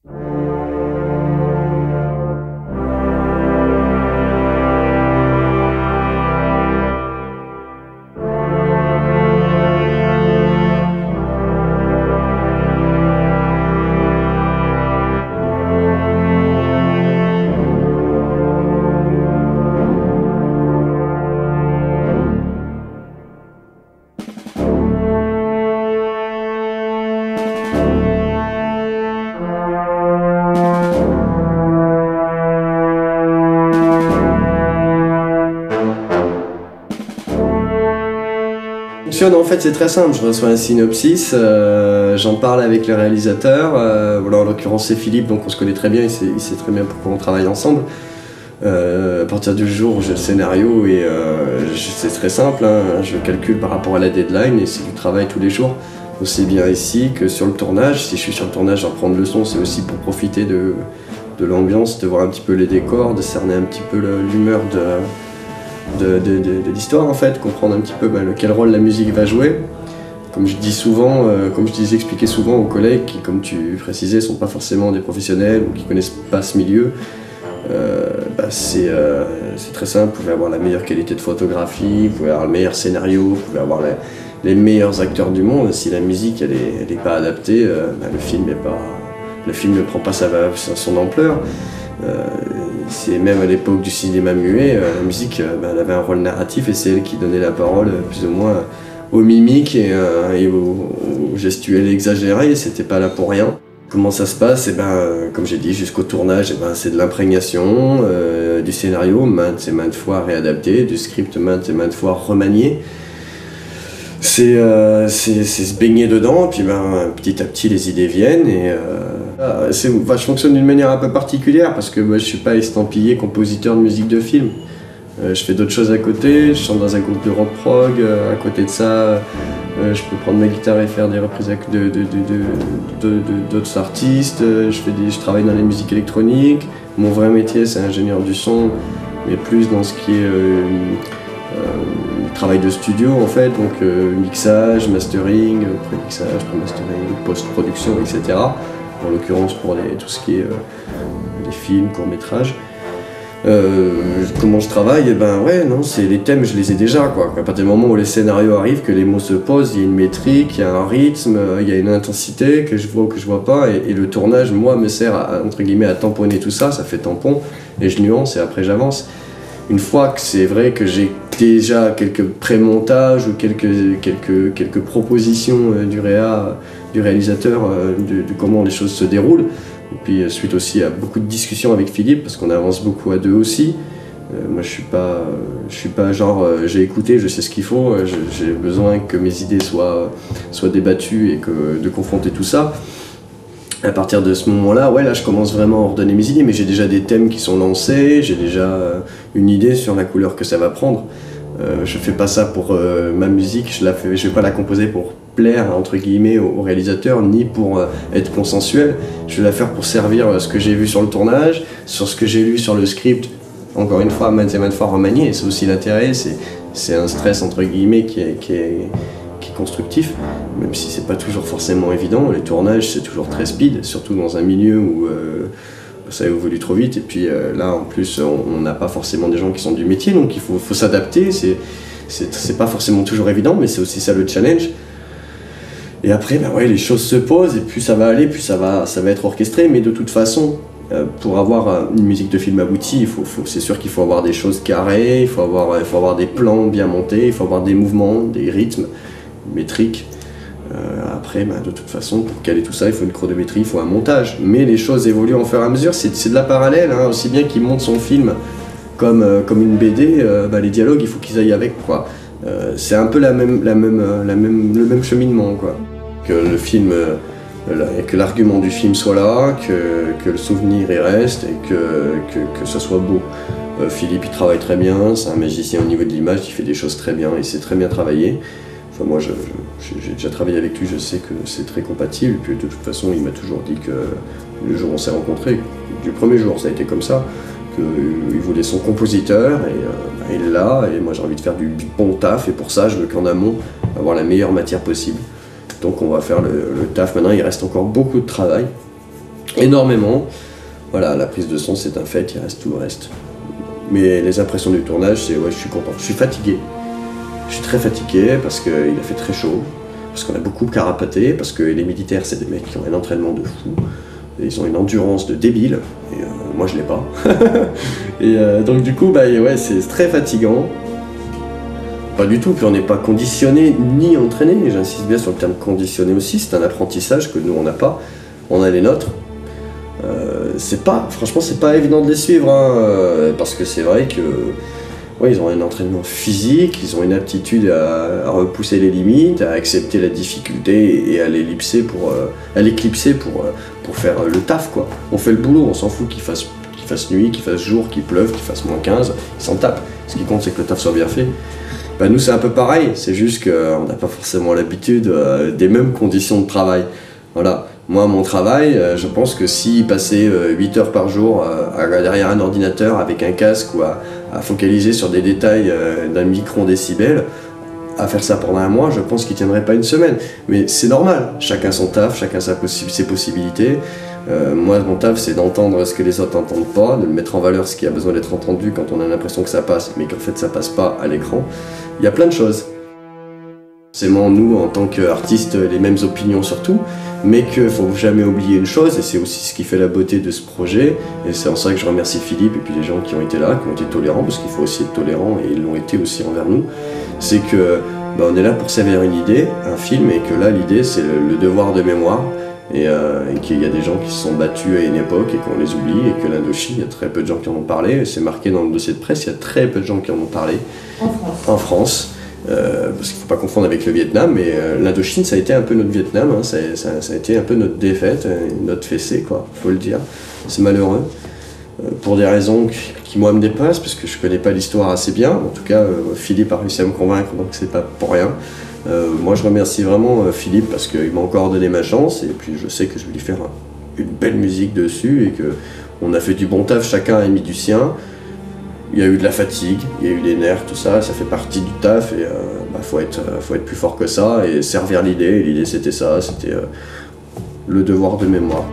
En fait, c'est très simple, je reçois un synopsis, j'en parle avec le réalisateur, voilà, en l'occurrence c'est Philippe, donc on se connaît très bien, il sait très bien pourquoi on travaille ensemble. À partir du jour où j'ai le scénario, et c'est très simple, hein, je calcule par rapport à la deadline et c'est du travail tous les jours, aussi bien ici que sur le tournage. Si je suis sur le tournage, j'en prends le son, c'est aussi pour profiter de l'ambiance, de voir un petit peu les décors, de cerner un petit peu l'humeur de l'histoire en fait, comprendre un petit peu quel rôle la musique va jouer. Comme je dis souvent, j'expliquais souvent aux collègues qui, comme tu précisais, sont pas forcément des professionnels ou qui connaissent pas ce milieu, c'est très simple, vous pouvez avoir la meilleure qualité de photographie, vous pouvez avoir le meilleur scénario, vous pouvez avoir les meilleurs acteurs du monde, si la musique elle est pas adaptée, le film ne prend pas son ampleur. C'est même à l'époque du cinéma muet, la musique elle avait un rôle narratif et c'est elle qui donnait la parole plus ou moins aux mimiques et aux gestuels exagérés, c'était pas là pour rien. Comment ça se passe? Comme j'ai dit, jusqu'au tournage, c'est de l'imprégnation, du scénario maintes et maintes fois réadapté, du script maintes et maintes fois remanié. C'est se baigner dedans, et puis petit à petit les idées viennent et je fonctionne d'une manière un peu particulière parce que moi je suis pas estampillé compositeur de musique de film. Je fais d'autres choses à côté, je chante dans un groupe de rock prog, à côté de ça je peux prendre ma guitare et faire des reprises d'autres artistes, je travaille dans la musique électronique. Mon vrai métier c'est ingénieur du son, mais plus dans ce qui est travail de studio en fait, donc mixage, mastering, pré-mixage, pré-mastering, post-production, etc. En l'occurrence pour tout ce qui est les films, courts-métrages. Comment je travaille? C'est les thèmes, je les ai déjà, quoi. À partir du moment où les scénarios arrivent, que les mots se posent, il y a une métrique, il y a un rythme, il y a une intensité que je vois ou que je vois pas, et le tournage, moi, me sert entre guillemets à tamponner tout ça, ça fait tampon, et je nuance et après j'avance. Une fois que c'est vrai que j'ai déjà quelques pré-montages ou quelques propositions du réalisateur de comment les choses se déroulent, et puis suite aussi à beaucoup de discussions avec Philippe parce qu'on avance beaucoup à deux aussi. Moi je suis pas genre j'ai écouté, je sais ce qu'il faut, j'ai besoin que mes idées soient débattues et de confronter tout ça. À partir de ce moment-là, là je commence vraiment à ordonner mes idées, mais j'ai déjà des thèmes qui sont lancés, j'ai déjà une idée sur la couleur que ça va prendre. Je fais pas ça pour ma musique, je vais pas la composer pour plaire entre guillemets au réalisateur, ni pour être consensuel. Je vais la faire pour servir ce que j'ai vu sur le tournage, sur ce que j'ai lu sur le script, encore une fois, maintes et maintes fois remanié, et c'est aussi l'intérêt, c'est un stress entre guillemets qui est constructif, même si c'est pas toujours forcément évident. Les tournages c'est toujours très speed, surtout dans un milieu où ça évolue trop vite, et puis là en plus on n'a pas forcément des gens qui sont du métier, donc il faut s'adapter, c'est pas forcément toujours évident, mais c'est aussi ça le challenge. Et après les choses se posent, et plus ça va aller, plus ça va être orchestré, mais de toute façon pour avoir une musique de film aboutie, c'est sûr qu'il faut avoir des choses carrées, il faut avoir des plans bien montés, il faut avoir des mouvements, des rythmes métriques. Après, de toute façon, pour caler tout ça, il faut une chronométrie, il faut un montage. Mais les choses évoluent au fur et à mesure, c'est de la parallèle, hein, aussi bien qu'il monte son film comme une BD, les dialogues, il faut qu'ils aillent avec, quoi. C'est un peu le même cheminement, quoi. Que le film, que l'argument du film soit là, que le souvenir y reste et que ça soit beau. Philippe, il travaille très bien, c'est un magicien au niveau de l'image, il fait des choses très bien, il sait très bien travailler. Enfin, moi, j'ai déjà travaillé avec lui, je sais que c'est très compatible. Puis de toute façon, il m'a toujours dit que le jour où on s'est rencontrés, du premier jour, ça a été comme ça, qu'il voulait son compositeur, et il est là, et moi j'ai envie de faire du bon taf, et pour ça, je veux qu'en amont, avoir la meilleure matière possible. Donc on va faire le taf. Maintenant, il reste encore beaucoup de travail. énormément. Voilà, la prise de son c'est un fait, il reste tout le reste. Mais les impressions du tournage, c'est ouais, je suis content. Je suis fatigué. Je suis très fatigué parce qu'il a fait très chaud, parce qu'on a beaucoup carapaté, parce que les militaires c'est des mecs qui ont un entraînement de fou. Ils ont une endurance de débile, et moi je l'ai pas. Et donc du coup, bah, ouais, c'est très fatigant. Pas du tout, puis on n'est pas conditionné ni entraîné, j'insiste bien sur le terme conditionné aussi, c'est un apprentissage que nous on n'a pas, on a les nôtres. Franchement c'est pas évident de les suivre, hein, parce que c'est vrai que ouais, ils ont un entraînement physique, ils ont une aptitude à repousser les limites, à accepter la difficulté et à l'éclipser pour faire le taf quoi. On fait le boulot, on s'en fout qu'il fasse nuit, qu'il fasse jour, qu'il pleuve, qu'il fasse -15, ils s'en tapent. Ce qui compte c'est que le taf soit bien fait. Bah, nous c'est un peu pareil, c'est juste qu'on n'a pas forcément l'habitude des mêmes conditions de travail. Voilà. Moi, mon travail, je pense que si passer 8 heures par jour derrière un ordinateur avec un casque ou à focaliser sur des détails d'un micron-décibel, à faire ça pendant un mois, je pense qu'il ne tiendrait pas une semaine. Mais c'est normal, chacun son taf, chacun ses possibilités. Moi, mon taf, c'est d'entendre ce que les autres n'entendent pas, de mettre en valeur ce qui a besoin d'être entendu quand on a l'impression que ça passe, mais qu'en fait ça passe pas à l'écran. Il y a plein de choses. Forcément, nous, en tant qu'artistes, les mêmes opinions sur tout, mais qu'il ne faut jamais oublier une chose, et c'est aussi ce qui fait la beauté de ce projet, et c'est en ça que je remercie Philippe et puis les gens qui ont été là, qui ont été tolérants, parce qu'il faut aussi être tolérant, et ils l'ont été aussi envers nous, c'est que bah, on est là pour servir une idée, un film, et que là, l'idée, c'est le devoir de mémoire, et qu'il y a des gens qui se sont battus à une époque et qu'on les oublie, et que l'Indochine, il y a très peu de gens qui en ont parlé, c'est marqué dans le dossier de presse, il y a très peu de gens qui en ont parlé. En France. Parce qu'il ne faut pas confondre avec le Vietnam, mais l'Indochine ça a été un peu notre Vietnam, hein, ça a été un peu notre défaite, notre fessée quoi, faut le dire. C'est malheureux, pour des raisons qui moi me dépassent, parce que je connais pas l'histoire assez bien, en tout cas Philippe a réussi à me convaincre, donc c'est pas pour rien. Moi je remercie vraiment Philippe parce qu'il m'a encore donné ma chance, et puis je sais que je vais lui faire une belle musique dessus, et qu'on a fait du bon taf, chacun a mis du sien. Il y a eu de la fatigue, il y a eu des nerfs, tout ça, ça fait partie du taf, et faut être plus fort que ça et servir l'idée. Et l'idée c'était ça, c'était le devoir de mémoire.